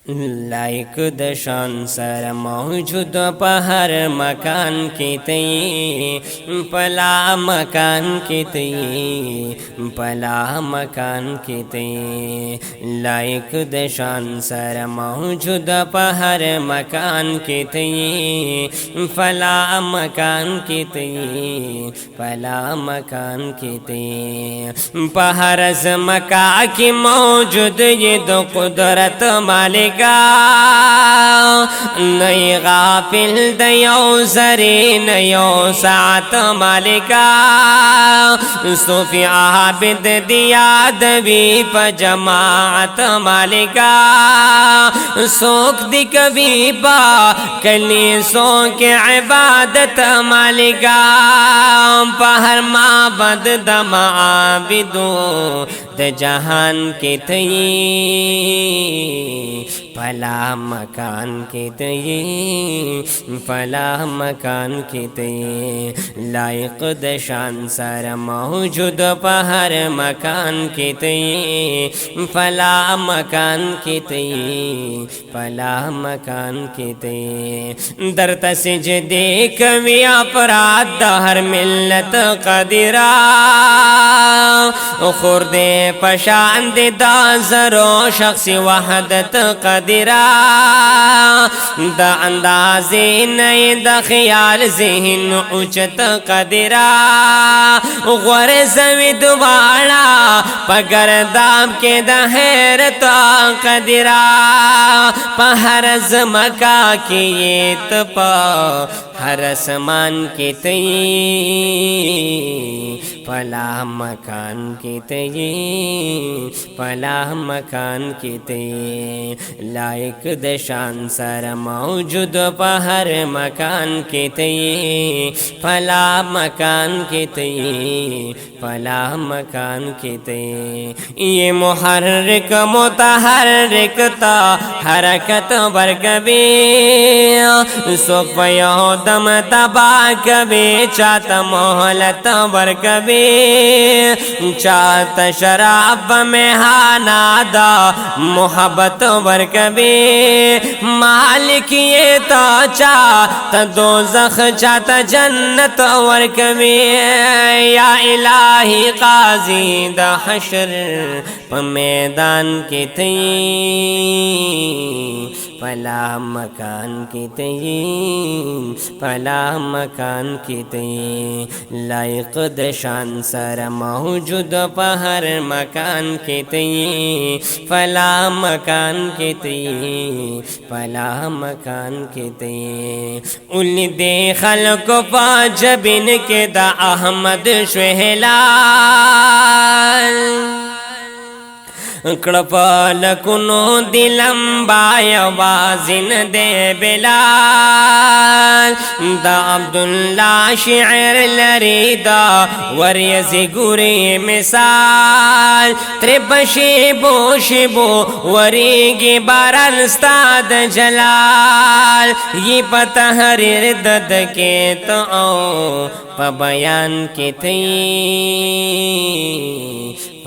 Like दशान sir मौजूद पहर मकान की तई पला मकान की तई पला मकान की तई लाइक दशान सर मौजूद पहर मकान की तई पला मकान की तई पला मकान की तई पहरज मका की मौजूद ये दो कुदरत मालिक नई गाफिल दयो जरे नयो सात मालिका सूफी आबिद दिया दवी प जमात मालिका सोख दी कभी बा कली सो के इबादत मालिका पहर माबद दमा आबिदो द जहान के तई फला मकान के तई फला मकान के तई लाइक दशान सर मौजूद पहर मकान के तई फला मकान के तई फला मकान के तई दर तसिज देख भी अपराध हर मिल्लत कदिरा खुर्दे पशांद दाजरो शख्स वहदत कदिरा द अंदाज़े नए द ख्याल ज़हन उचत कदिरा ग़ौर ज़मीद वाला पगर दाम के द हैरत कदिरा पहरज मका के ये तपा हर असमान के तई फला मकान के तई फला मकान के तई लाइक दशान सर मौजूद पहर मकान के तई फला मकान के तई फला मकान के तई ये मुहर्रिक मुतहर्रिक ता हरकत बरकबे सोफयो दम तबा कबे चात मोहलत बरकबे चात शराब में हानादा मोहब्बत बरकबे मालिक ये तो चात दोज़ख चात जन्नत बरकबे या इलाही काज़ी द हशर प मैदान के तई फला मकान की तई फला मकान की तई लाइक दशान सर मौजूद पहर मकान के तई फला मकान के तई फला मकान के तई उल दे खल्क पाजबिन के दा अहमद शहला कड़पल कुनो दिलम बाय वाजिन दे बिलाल दा अब्दुल्ला शिर लरीदा वरियज़ी गुरे मिसाल त्रिबशिबो शिबो वरीगी बारल स्ताद जलाल ये पतहरीर दद के तो प बयान के तई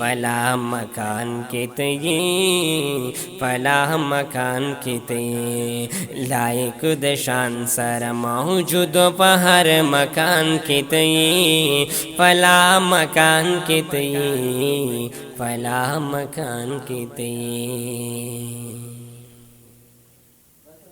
फला मकान के तई फला मकान के तई लाइक दशान सर मौजूद पहर मकान के तई फला मकान के तई फला मकान के तई।